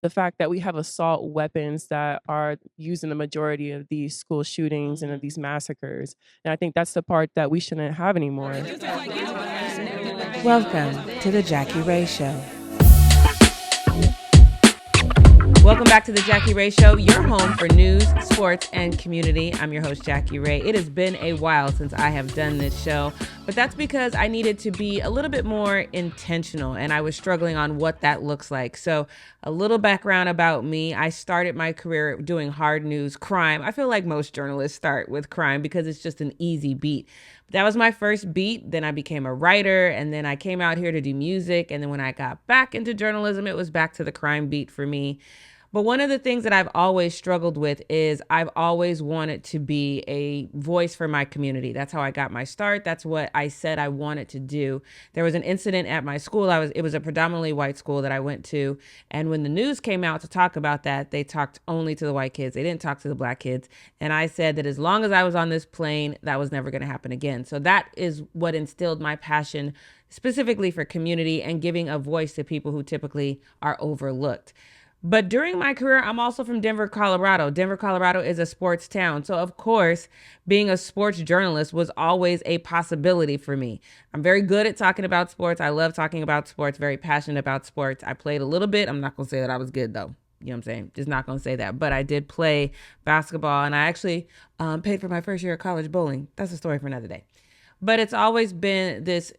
the fact that we have assault weapons that are used in the majority of these school shootings and of these massacres. And I think that's the part that we shouldn't have anymore. Welcome to the Jackie Rae Show. Welcome back to the Jackie Rae Show, your home for news, sports, and community. I'm your host, Jackie Rae. It has been a while since I have done this show, but that's because I needed to be a little bit more intentional, and I was struggling on what that looks like. So a little background about me. I started my career doing hard news, crime. I feel like most journalists start with crime because it's just an easy beat. That was my first beat. Then I became a writer, and then I came out here to do music. And then when I got back into journalism, it was back to the crime beat for me. But one of the things that I've always struggled with is I've always wanted to be a voice for my community. That's how I got my start. That's what I said I wanted to do. There was an incident at my school. It was a predominantly white school that I went to. And when the news came out to talk about that, they talked only to the white kids. They didn't talk to the black kids. And I said that as long as I was on this plane, that was never going to happen again. So that is what instilled my passion specifically for community and giving a voice to people who typically are overlooked. But during my career, I'm also from Denver, Colorado. Denver, Colorado is a sports town. So, of course, being a sports journalist was always a possibility for me. I'm very good at talking about sports. I love talking about sports, very passionate about sports. I played a little bit. I'm not going to say that I was good, though. You know what I'm saying? Just not going to say that. But I did play basketball, and I actually paid for my first year of college bowling. That's a story for another day. But it's always been this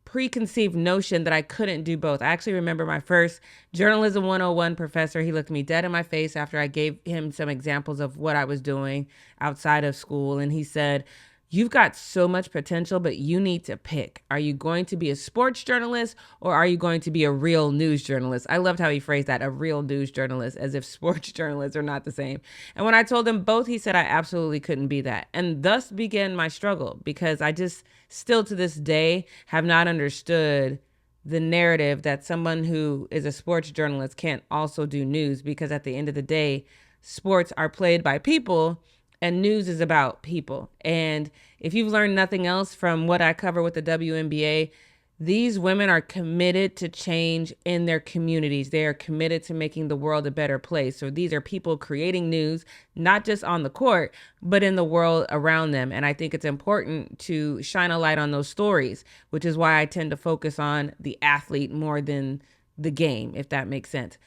preconceived notion that I couldn't do both. I actually remember my first Journalism 101 professor. He looked me dead in my face after I gave him some examples of what I was doing outside of school. And he said, "You've got so much potential, but you need to pick. Are you going to be a sports journalist or are you going to be a real news journalist?" I loved how he phrased that, a real news journalist, as if sports journalists are not the same. And when I told him both, he said I absolutely couldn't be that. And thus began my struggle, because I just still to this day have not understood the narrative that someone who is a sports journalist can't also do news, because at the end of the day, sports are played by people and news is about people. And if you've learned nothing else from what I cover with the WNBA, these women are committed to change in their communities. They are committed to making the world a better place. So these are people creating news, not just on the court, but in the world around them. And I think it's important to shine a light on those stories, which is why I tend to focus on the athlete more than the game, if that makes sense.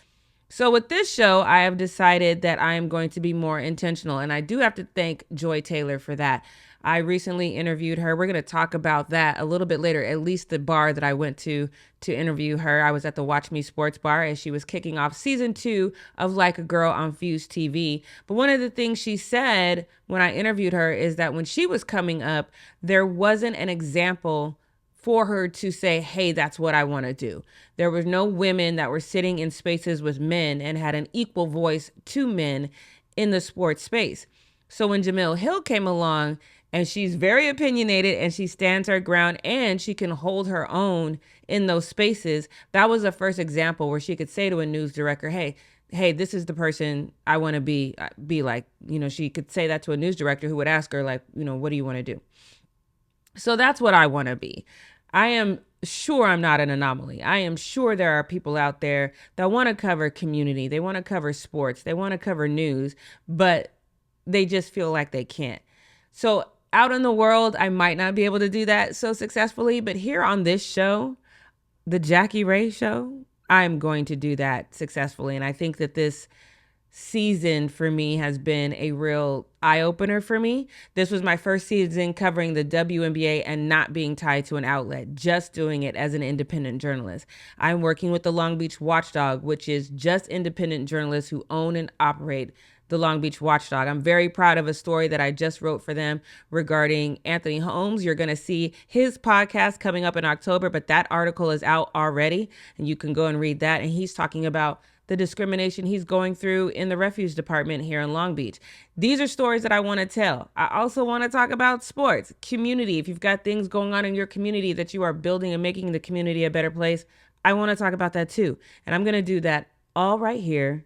So with this show, I have decided that I am going to be more intentional. And I do have to thank Joy Taylor for that. I recently interviewed her. We're going to talk about that a little bit later, at least the bar that I went to interview her. I was at the Watch Me Sports Bar as she was kicking off season 2 of Like a Girl on Fuse TV. But one of the things she said when I interviewed her is that when she was coming up, there wasn't an example for her to say, hey, that's what I want to do. There were no women that were sitting in spaces with men and had an equal voice to men in the sports space. So when Jemele Hill came along, and she's very opinionated and she stands her ground and she can hold her own in those spaces, that was the first example where she could say to a news director, hey, this is the person I want to be like. You know, she could say that to a news director who would ask her, like, you know, what do you want to do? So that's what I want to be. I am sure I'm not an anomaly. I am sure there are people out there that want to cover community. They want to cover sports. They want to cover news, but they just feel like they can't. So out in the world, I might not be able to do that so successfully, but here on this show, the Jackie Rae Show, I'm going to do that successfully. And I think that this season for me has been a real eye-opener for me. This was my first season covering the WNBA and not being tied to an outlet, just doing it as an independent journalist. I'm working with the Long Beach Watchdog, which is just independent journalists who own and operate the Long Beach Watchdog. I'm very proud of a story that I just wrote for them regarding Anthony Holmes. You're going to see his podcast coming up in October, but that article is out already and you can go and read that. And he's talking about the discrimination he's going through in the refuse department here in Long Beach. These are stories that I want to tell. I also want to talk about sports, community. If you've got things going on in your community that you are building and making the community a better place, I want to talk about that too. And I'm going to do that all right here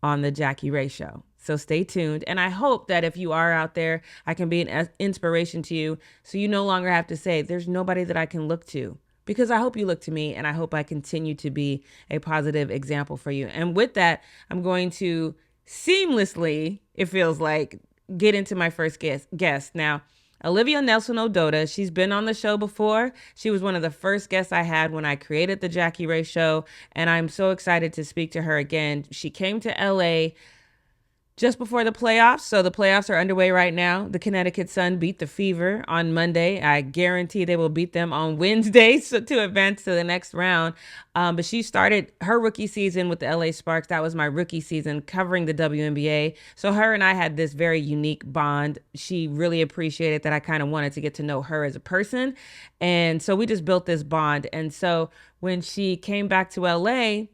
on the Jackie Rae Show. So stay tuned. And I hope that if you are out there, I can be an inspiration to you so you no longer have to say, there's nobody that I can look to because I hope you look to me, and I hope I continue to be a positive example for you. And with that, I'm going to seamlessly, it feels like, get into my first guest. Now, Olivia Nelson-Ododa, she's been on the show before. She was one of the first guests I had when I created the Jackie Rae Show, and I'm so excited to speak to her again. She came to LA just before the playoffs. So the playoffs are underway right now. The Connecticut Sun beat the Fever on Monday. I guarantee they will beat them on Wednesday to advance to the next round. But she started her rookie season with the LA Sparks. That was my rookie season covering the WNBA. So her and I had this very unique bond. She really appreciated that I kind of wanted to get to know her as a person. And so we just built this bond. And so when she came back to LA,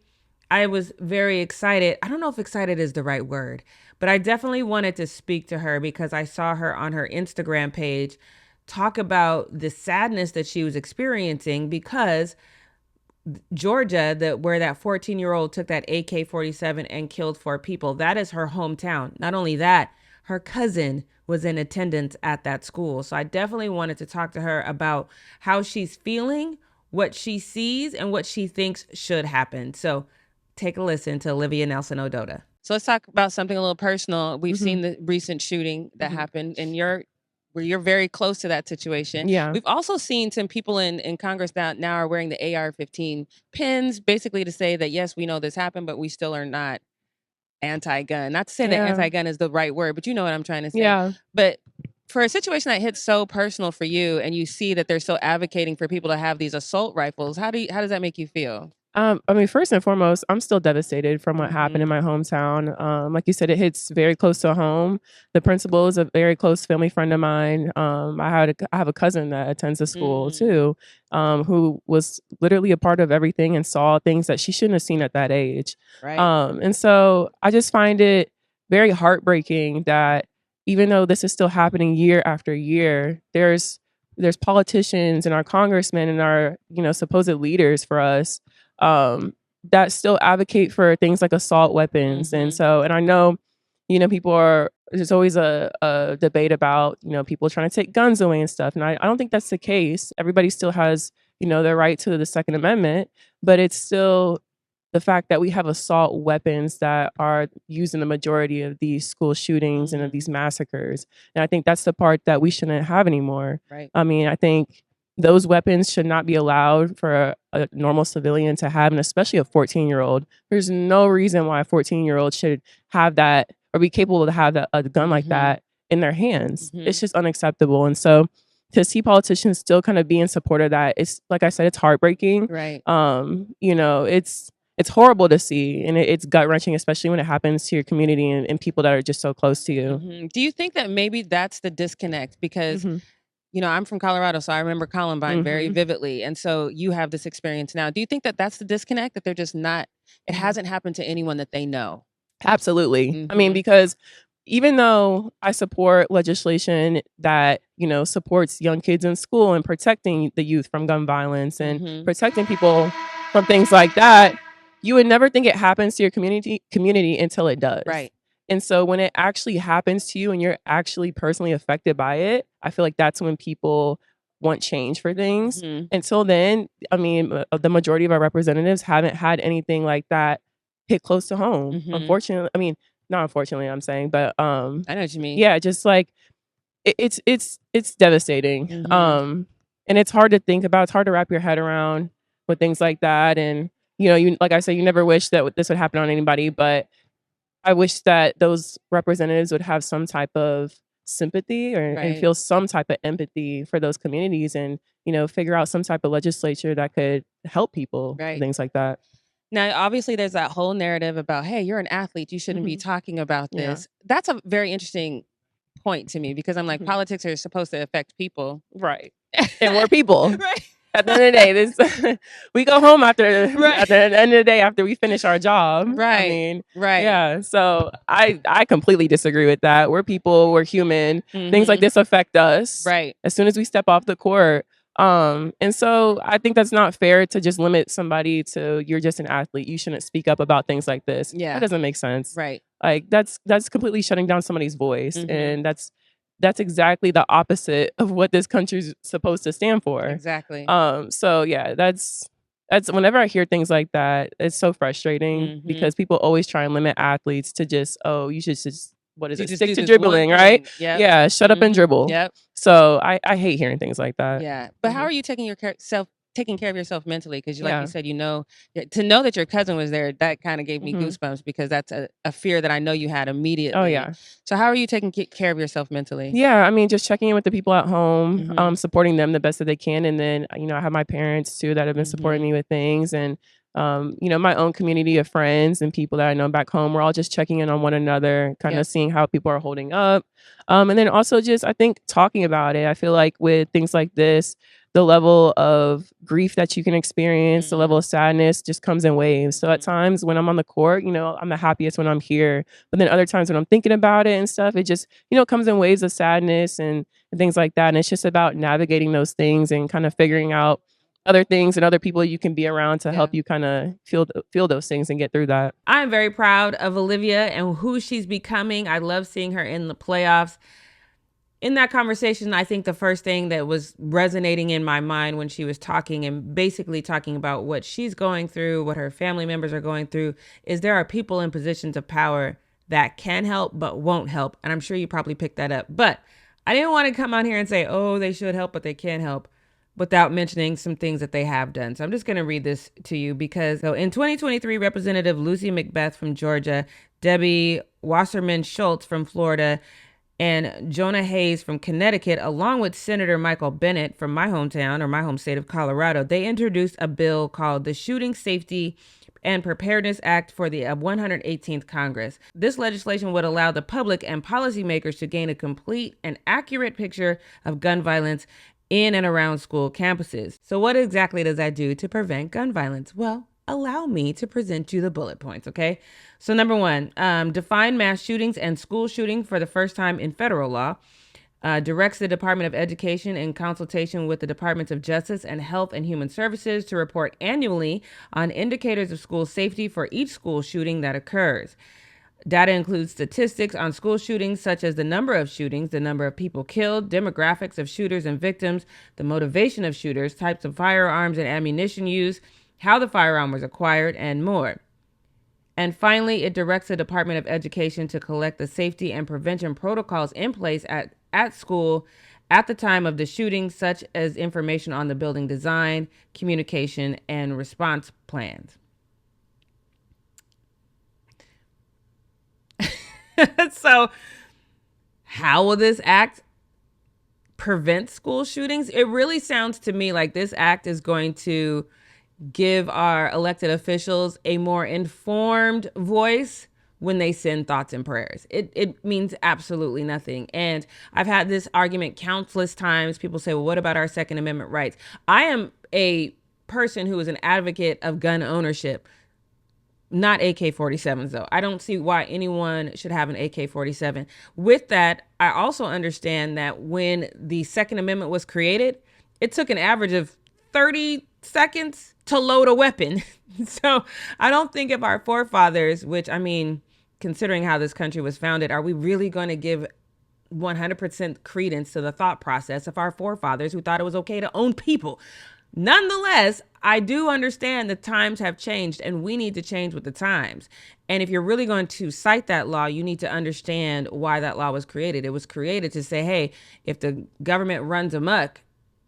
I was very excited. I don't know if excited is the right word, but I definitely wanted to speak to her because I saw her on her Instagram page talk about the sadness that she was experiencing because Georgia, where that 14-year-old took that AK-47 and killed 4 people, that is her hometown. Not only that, her cousin was in attendance at that school. So I definitely wanted to talk to her about how she's feeling, what she sees, and what she thinks should happen. So take a listen to Olivia Nelson-Ododa. So let's talk about something a little personal. We've seen the recent shooting that happened, and you're very close to that situation. Yeah. We've also seen some people in Congress that now are wearing the AR-15 pins, basically to say that, yes, we know this happened, but we still are not anti-gun. Not to say that anti-gun is the right word, but you know what I'm trying to say. Yeah. But for a situation that hits so personal for you, and you see that they're still advocating for people to have these assault rifles, how does that make you feel? I mean, first and foremost, I'm still devastated from what happened in my hometown. Like you said, it hits very close to home. The principal is a very close family friend of mine. I have a cousin that attends the school too, who was literally a part of everything and saw things that she shouldn't have seen at that age. Right. And so I just find it very heartbreaking that even though this is still happening year after year, there's politicians and our congressmen and our supposed leaders for us that still advocate for things like assault weapons. And so, and I know, there's always a debate about, people trying to take guns away and stuff. And I don't think that's the case. Everybody still has, their right to the Second Amendment, but it's still the fact that we have assault weapons that are used in the majority of these school shootings and of these massacres. And I think that's the part that we shouldn't have anymore. Right. I mean, I think those weapons should not be allowed for a normal civilian to have, and especially a 14-year-old. There's no reason why a 14-year-old should have that or be capable to have a gun like that in their hands. It's just unacceptable. And so to see politicians still kind of be in support of that, it's like I said, it's heartbreaking. Right. It's horrible to see, and it's gut-wrenching, especially when it happens to your community and people that are just so close to you. Do you think that maybe that's the disconnect? Because I'm from Colorado, so I remember Columbine very vividly. And so you have this experience now. Do you think that that's the disconnect, that they're just not, it hasn't happened to anyone that they know? Absolutely. I mean, because even though I support legislation that, supports young kids in school and protecting the youth from gun violence and protecting people from things like that, you would never think it happens to your community until it does. Right. And so when it actually happens to you and you're actually personally affected by it, I feel like that's when people want change for things. Until then, I mean, the majority of our representatives haven't had anything like that hit close to home. Unfortunately, I mean, not unfortunately, I'm saying, but I know what you mean. Yeah, just like it's devastating. And it's hard to think about. It's hard to wrap your head around with things like that. And you like I said, you never wish that this would happen on anybody, but I wish that those representatives would have some type of sympathy and feel some type of empathy for those communities and, figure out some type of legislature that could help people, things like that. Now, obviously, there's that whole narrative about, hey, you're an athlete, you shouldn't be talking about this. That's a very interesting point to me because I'm like, politics are supposed to affect people. Right. And we're people. Right. At the end of the day, we go home at the end of the day after we finish our job. Right. I mean, yeah. So I completely disagree with that. We're people. We're human. Things like this affect us. Right. As soon as we step off the court. And so I think that's not fair to just limit somebody to you're just an athlete. You shouldn't speak up about things like this. Yeah. That doesn't make sense. Right. Like that's completely shutting down somebody's voice, and that's that's exactly the opposite of what this country's supposed to stand for. Exactly. So yeah, that's whenever I hear things like that, it's so frustrating because people always try and limit athletes to just, oh, you should just, what is You it, just stick do to this one dribbling, thing. right? Yep. Yeah, shut up and dribble. Yep. So I hate hearing things like that. Yeah. But how are you taking care of yourself mentally? Because like Yeah. you said, to know that your cousin was there, that kind of gave me goosebumps, because that's a fear that I know you had immediately. Oh yeah. So how are you taking care of yourself mentally? Yeah, I mean, just checking in with the people at home, supporting them the best that they can. And then, I have my parents too that have been supporting me with things. And, my own community of friends and people that I know back home, we're all just checking in on one another, kind of seeing how people are holding up. And then also just, I think, talking about it. I feel like with things like this, the level of grief that you can experience, the level of sadness just comes in waves. So at times when I'm on the court, I'm the happiest when I'm here. But then other times when I'm thinking about it and stuff, it just, comes in waves of sadness and things like that. And it's just about navigating those things and kind of figuring out other things and other people you can be around to help you kind of feel those things and get through that. I'm very proud of Olivia and who she's becoming. I love seeing her in the playoffs. In that conversation, I think the first thing that was resonating in my mind when she was talking and basically talking about what she's going through, what her family members are going through, is there are people in positions of power that can help but won't help. And I'm sure you probably picked that up. But I didn't want to come on here and say, oh, they should help, but they can't help, without mentioning some things that they have done. So I'm just going to read this to you because in 2023, Representative Lucy McBeth from Georgia, Debbie Wasserman Schultz from Florida, and Jonah Hayes from Connecticut, along with Senator Michael Bennet from my hometown or my home state of Colorado, they introduced a bill called the Shooting Safety and Preparedness Act for the 118th Congress. This legislation would allow the public and policymakers to gain a complete and accurate picture of gun violence in and around school campuses. So what exactly does that do to prevent gun violence? Well, allow me to present you the bullet points, okay? So number one, define mass shootings and school shooting for the first time in federal law. Directs the Department of Education in consultation with the Departments of Justice and Health and Human Services to report annually on indicators of school safety for each school shooting that occurs. Data includes statistics on school shootings, such as the number of shootings, the number of people killed, demographics of shooters and victims, the motivation of shooters, types of firearms and ammunition used, how the firearm was acquired, and more. And finally, it directs the Department of Education to collect the safety and prevention protocols in place at school at the time of the shooting, such as information on the building design, communication, and response plans. So how will this act prevent school shootings? It really sounds to me like this act is going to give our elected officials a more informed voice when they send thoughts and prayers. It means absolutely nothing. And I've had this argument countless times. People say, well, what about our Second Amendment rights? I am a person who is an advocate of gun ownership. Not AK-47s, though. I don't see why anyone should have an AK-47. With that, I also understand that when the Second Amendment was created, it took an average of 30 seconds to load a weapon. So I don't think if our forefathers, which, I mean, considering how this country was founded, are we really going to give 100% credence to the thought process of our forefathers who thought it was okay to own people? Nonetheless, I do understand the times have changed and we need to change with the times. And if you're really going to cite that law, you need to understand why that law was created. It was created to say, hey, if the government runs amok,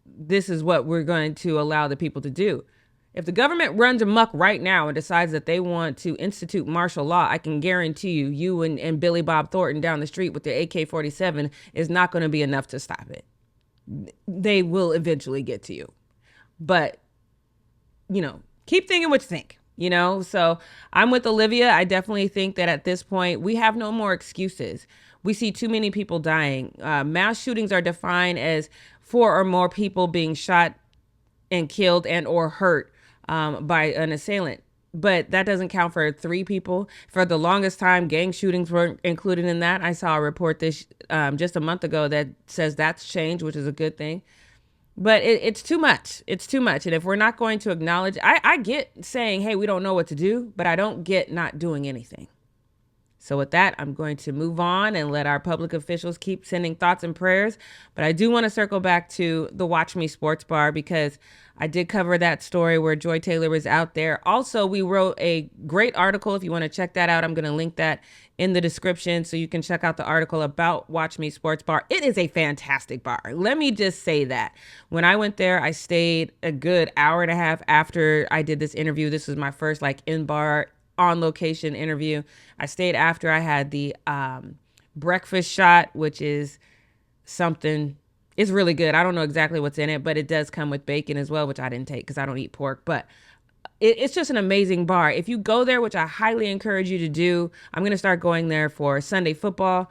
this is what we're going to allow the people to do. If the government runs amok right now and decides that they want to institute martial law, I can guarantee you and Billy Bob Thornton down the street with their AK-47 is not going to be enough to stop it. They will eventually get to you. But, keep thinking what you think, So I'm with Olivia. I definitely think that at this point, we have no more excuses. We see too many people dying. Mass shootings are defined as 4 or more people being shot and killed and or hurt by an assailant. But that doesn't count for 3 people. For the longest time, gang shootings weren't included in that. I saw a report this just a month ago that says that's changed, which is a good thing. But it's too much. It's too much. And if we're not going to acknowledge, I get saying, hey, we don't know what to do, but I don't get not doing anything. So with that, I'm going to move on and let our public officials keep sending thoughts and prayers. But I do want to circle back to the Watch Me Sports Bar, because I did cover that story where Joy Taylor was out there. Also, we wrote a great article. If you want to check that out, I'm going to link that in the description so you can check out the article about Watch Me Sports Bar. It is a fantastic bar. Let me just say that. When I went there, I stayed a good hour and a half after I did this interview. This was my first in-bar on location interview. I stayed after I had the breakfast shot, which is something, it's really good. I don't know exactly what's in it, but it does come with bacon as well, which I didn't take because I don't eat pork. But it's just an amazing bar. If you go there, which I highly encourage you to do, I'm going to start going there for Sunday football.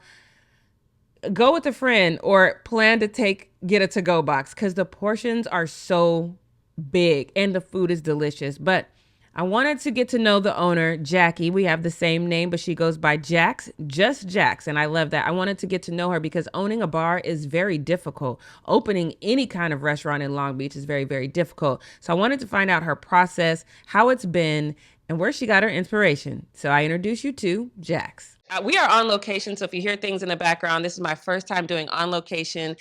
Go with a friend or plan to get a to-go box, because the portions are so big and the food is delicious. But I wanted to get to know the owner, Jackie. We have the same name, but she goes by Jax, just Jax. And I love that. I wanted to get to know her because owning a bar is very difficult. Opening any kind of restaurant in Long Beach is very, very difficult. So I wanted to find out her process, how it's been, and where she got her inspiration. So I introduce you to Jax. We are on location, so if you hear things in the background, this is my first time doing on location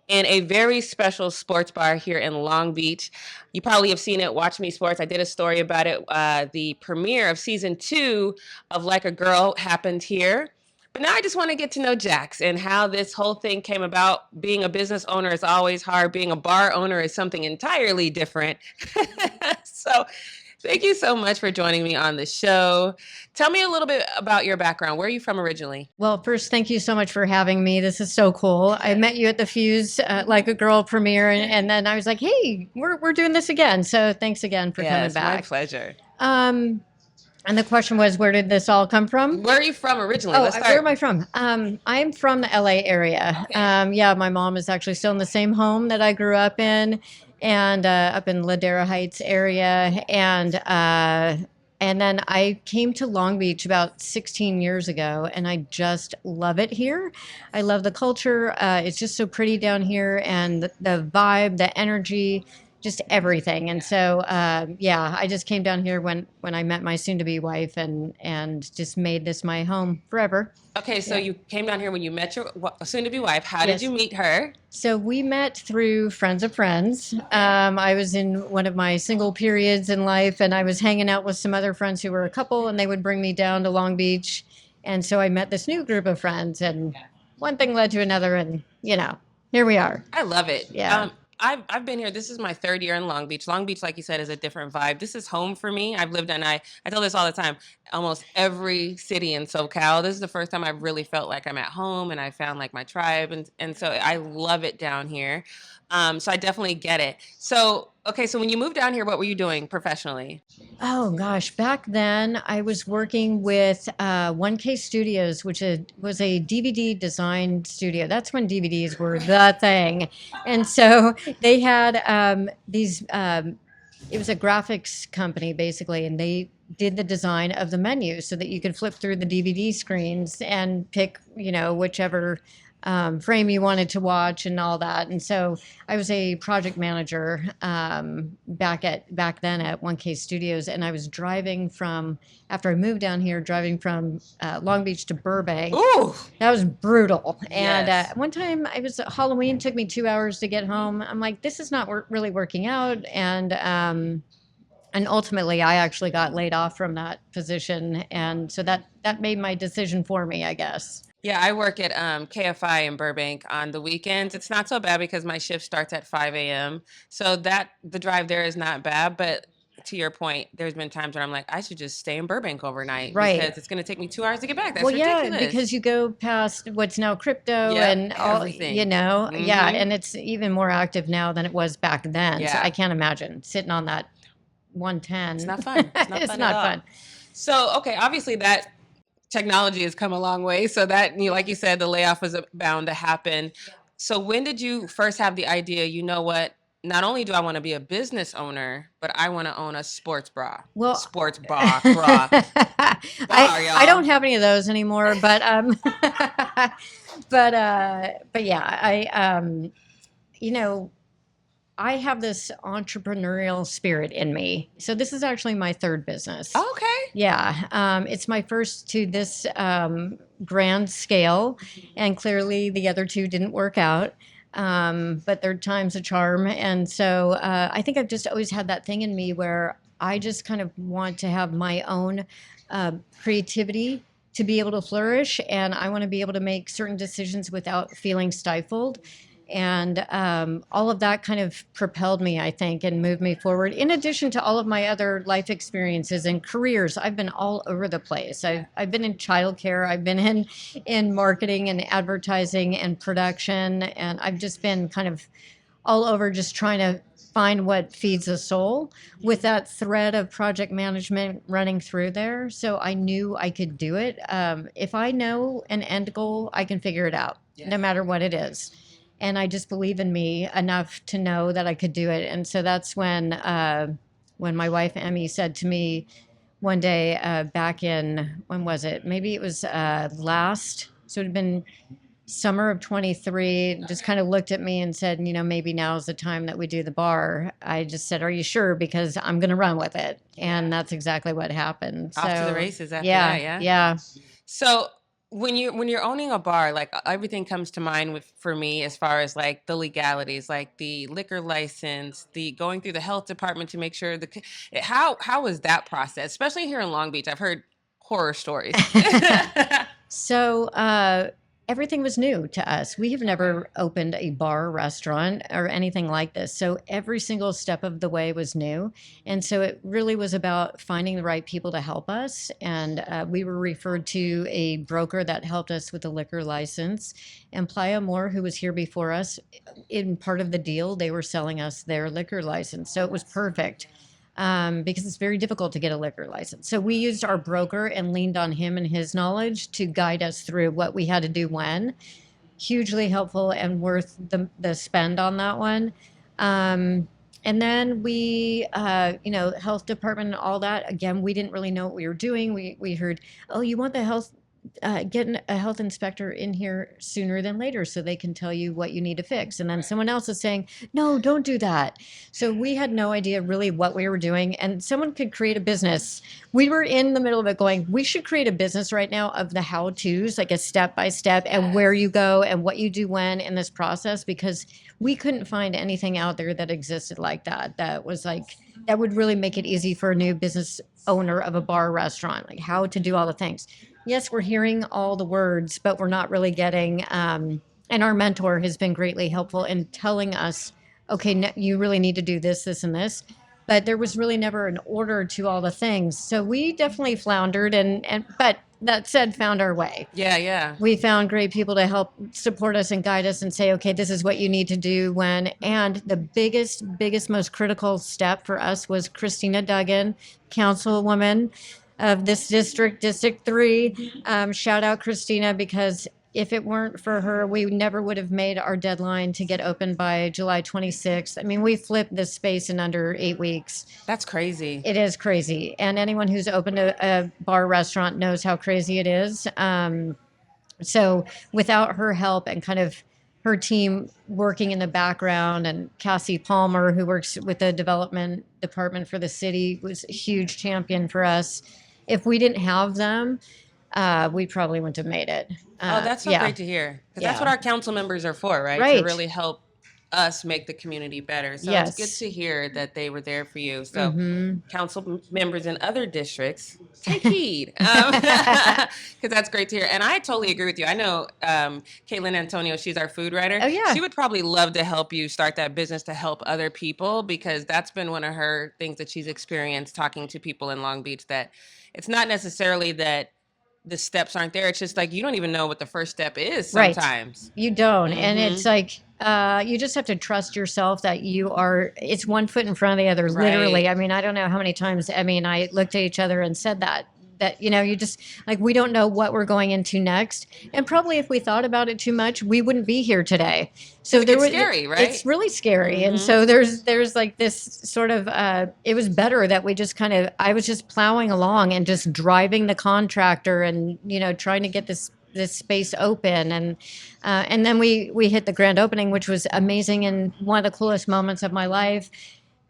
in a very special sports bar here in Long Beach. You probably have seen it, Watch Me Sports. I did a story about it. The premiere of season 2 of Like a Girl happened here. But now I just want to get to know Jax and how this whole thing came about. Being a business owner is always hard. Being a bar owner is something entirely different. So thank you so much for joining me on the show. Tell me a little bit about your background. Where are you from originally? Well, first, thank you so much for having me. This is so cool. I met you at the Fuse Like a Girl premiere, and then I was like, hey, we're doing this again. So thanks again for coming back. My pleasure. And the question was, where did this all come from? Where are you from originally? Where am I from? I'm from the LA area. Okay. Yeah, my mom is actually still in the same home that I grew up in, and up in Ladera Heights area. And then I came to Long Beach about 16 years ago, and I just love it here. I love the culture. It's just so pretty down here, and the vibe, the energy, just everything. And so, I just came down here when I met my soon-to-be wife, and just made this my home forever. Okay, so you came down here when you met your soon-to-be wife. How did you meet her? So we met through friends of friends. I was in one of my single periods in life, and I was hanging out with some other friends who were a couple, and they would bring me down to Long Beach. And so I met this new group of friends, and one thing led to another, and, here we are. I love it. Yeah. I've been here. This is my 3rd year in Long Beach. Long Beach, like you said, is a different vibe. This is home for me. I've lived in, I tell this all the time, almost every city in SoCal. This is the first time I've really felt like I'm at home and I found like my tribe. And so I love it down here. So I definitely get it. So, okay. So when you moved down here, what were you doing professionally? Oh gosh, back then I was working with 1K Studios, which was a DVD design studio. That's when DVDs were the thing. And so they had these, it was a graphics company basically, and they did the design of the menu so that you could flip through the DVD screens and pick, whichever frame you wanted to watch and all that. And so I was a project manager back then at 1K Studios, and I was driving after I moved down here, driving from Long Beach to Burbank. Ooh, that was brutal. And yes. One time Halloween took me 2 hours to get home. I'm like, this is not really working out. And ultimately, I actually got laid off from that position. And so that made my decision for me, I guess. Yeah, I work at KFI in Burbank on the weekends. It's not so bad because my shift starts at 5 a.m. So the drive there is not bad. But to your point, there's been times where I'm like, I should just stay in Burbank overnight. Right. Because it's going to take me 2 hours to get back. That's ridiculous. Yeah, because you go past what's now crypto and all, everything. Mm-hmm. Yeah, and it's even more active now than it was back then. Yeah. So I can't imagine sitting on that 110. It's not fun. It's not fun. So, okay, obviously that technology has come a long way. So that, like you said, the layoff was bound to happen. So when did you first have the idea, you know what, not only do I want to be a business owner, but I want to own a sports bra? Well, sports bra. I don't have any of those anymore, but but yeah, I have this entrepreneurial spirit in me. So this is actually my third business. Okay. Yeah. It's my first to this grand scale. And clearly the other two didn't work out. But third time's a charm. And so I think I've just always had that thing in me where I just kind of want to have my own creativity to be able to flourish. And I want to be able to make certain decisions without feeling stifled. And all of that kind of propelled me, I think, and moved me forward. In addition to all of my other life experiences and careers, I've been all over the place. I've been in childcare, I've been in marketing and advertising and production, and I've just been kind of all over, just trying to find what feeds a soul with that thread of project management running through there. So I knew I could do it. If I know an end goal, I can figure it out, no matter what it is. And I just believe in me enough to know that I could do it. And so that's when my wife, Emmy, said to me one day back in, when was it? Maybe it was so it had been summer of 23, just kind of looked at me and said, maybe now's the time that we do the bar. I just said, are you sure? Because I'm going to run with it. And that's exactly what happened. Off to the races after that, yeah? Yeah. So when you're owning a bar, like everything comes to mind for me as far as like the legalities, like the liquor license, the going through the health department to make sure how is that process, especially here in Long Beach? I've heard horror stories. So everything was new to us. We have never opened a bar, restaurant, or anything like this. So every single step of the way was new. And so it really was about finding the right people to help us. And we were referred to a broker that helped us with the liquor license. And Playa Moore, who was here before us, in part of the deal, they were selling us their liquor license. So it was perfect. Because it's very difficult to get a liquor license. So we used our broker and leaned on him and his knowledge to guide us through what we had to do when. Hugely helpful and worth the spend on that one. And then we, health department and all that. Again, we didn't really know what we were doing. We heard, oh, you want the getting a health inspector in here sooner than later so they can tell you what you need to fix. And then someone else is saying, no, don't do that. So we had no idea really what we were doing. And someone could create a business. We were in the middle of it going, we should create a business right now of the how-tos, like a step-by-step and where you go and what you do when in this process, because we couldn't find anything out there that existed like that. That was like, that would really make it easy for a new business owner of a bar restaurant, like how to do all the things. Yes, we're hearing all the words, but we're not really getting, and our mentor has been greatly helpful in telling us, okay, you really need to do this, this, and this. But there was really never an order to all the things. So we definitely floundered, but that said, found our way. Yeah. We found great people to help support us and guide us and say, okay, this is what you need to do when. And the biggest, most critical step for us was Christina Duggan, councilwoman of this district, District 3. Shout out Christina, because if it weren't for her, we never would have made our deadline to get open by July 26th. I mean, we flipped this space in under 8 weeks. That's crazy. It is crazy. And anyone who's opened a bar restaurant knows how crazy it is. So without her help and kind of her team working in the background, and Cassie Palmer, who works with the development department for the city, was a huge champion for us. If we didn't have them, we probably wouldn't have made it. That's so great to hear. Because that's what our council members are for, right? To really help us make the community better. So it's good to hear that they were there for you. So council members in other districts, take heed. Because that's great to hear. And I totally agree with you. I know Caitlin Antonio, she's our food writer. Oh, yeah. She would probably love to help you start that business to help other people, because that's been one of her things that she's experienced talking to people in Long Beach, that it's not necessarily that the steps aren't there. It's just like, you don't even know what the first step is sometimes. Right. You don't. And it's like, you just have to trust yourself that it's one foot in front of the other, literally. I mean, I don't know how many times Emmy and I looked at each other and said that, you just like, we don't know what we're going into next. And probably if we thought about it too much, we wouldn't be here today. So it's scary, right? It's really scary. And so there's like this sort of, it was better that we just I was just plowing along and just driving the contractor and, trying to get this this space open. And then we hit the grand opening, which was amazing and one of the coolest moments of my life.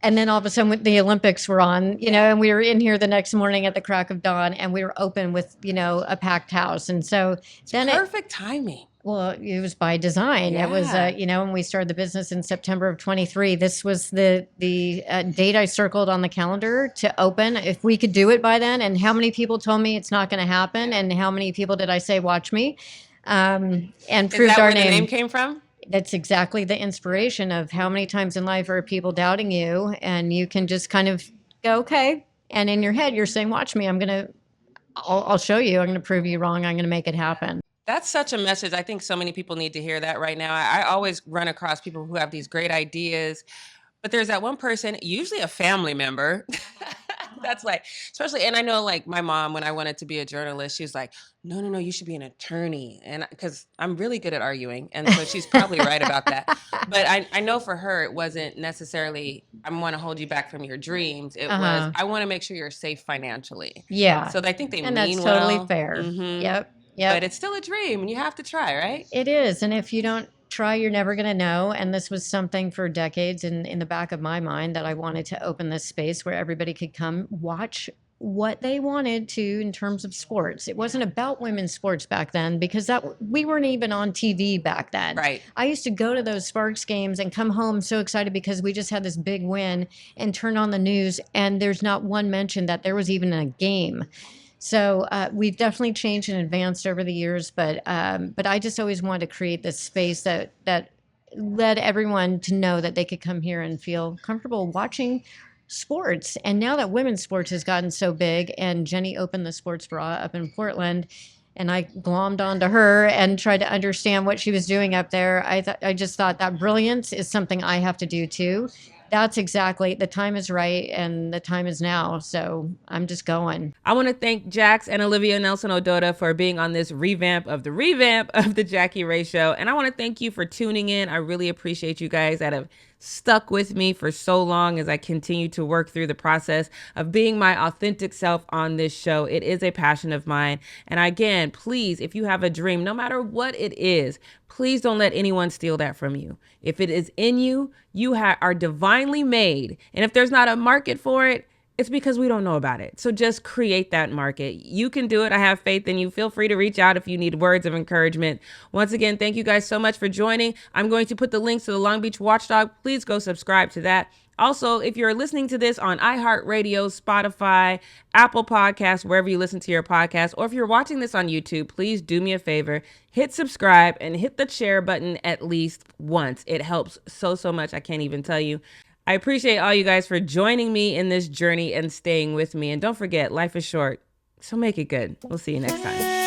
And then all of a sudden the Olympics were on, and we were in here the next morning at the crack of dawn, and we were open with, a packed house. And so then perfect timing. Well, it was by design. Yeah. It was, when we started the business in September of 23, this was the date I circled on the calendar to open. If we could do it by then, and how many people told me it's not going to happen, and how many people did I say, watch me, and proved our name. Is that where the name came from? That's exactly the inspiration of how many times in life are people doubting you, and you can just kind of go, okay. And in your head, you're saying, watch me. I'll show you. I'm going to prove you wrong. I'm going to make it happen. That's such a message. I think so many people need to hear that right now. I always run across people who have these great ideas, but there's that one person, usually a family member, that's like, especially, and I know like my mom, when I wanted to be a journalist, she was like, no, you should be an attorney. And because I'm really good at arguing. And so she's probably right about that. But I know for her, it wasn't necessarily, I want to hold you back from your dreams. It was, I want to make sure you're safe financially. Yeah. So I think they mean that's well. Totally fair. Mm-hmm. Yep. But it's still a dream and you have to try, right? It is. And if you don't try, you're never going to know. And this was something for decades in the back of my mind, that I wanted to open this space where everybody could come watch what they wanted to in terms of sports. It wasn't about women's sports back then, because we weren't even on TV back then. Right. I used to go to those Sparks games and come home so excited because we just had this big win, and turn on the news and there's not one mention that there was even a game. So we've definitely changed and advanced over the years, but I just always wanted to create this space that led everyone to know that they could come here and feel comfortable watching sports. And now that women's sports has gotten so big, and Jenny opened the sports bra up in Portland, and I glommed onto her and tried to understand what she was doing up there, I just thought that brilliance is something I have to do too. That's exactly, the time is right and the time is now. So I'm just going. I want to thank Jax and Olivia Nelson-Ododa for being on this revamp of the Jackie Rae Show. And I want to thank you for tuning in. I really appreciate you guys that have stuck with me for so long as I continue to work through the process of being my authentic self on this show. It is a passion of mine. And again, please, if you have a dream, no matter what it is, please don't let anyone steal that from you. If it is in you, you are divinely made. And if there's not a market for it, it's because we don't know about it. So just create that market. You can do it. I have faith in you. Feel free to reach out if you need words of encouragement. Once again, thank you guys so much for joining. I'm going to put the links to the Long Beach Watchdog. Please go subscribe to that. Also, if you're listening to this on iHeartRadio, Spotify, Apple Podcasts, wherever you listen to your podcast, or if you're watching this on YouTube, please do me a favor, hit subscribe and hit the share button at least once. It helps so much. I can't even tell you. I appreciate all you guys for joining me in this journey and staying with me. And don't forget, life is short, so make it good. We'll see you next time.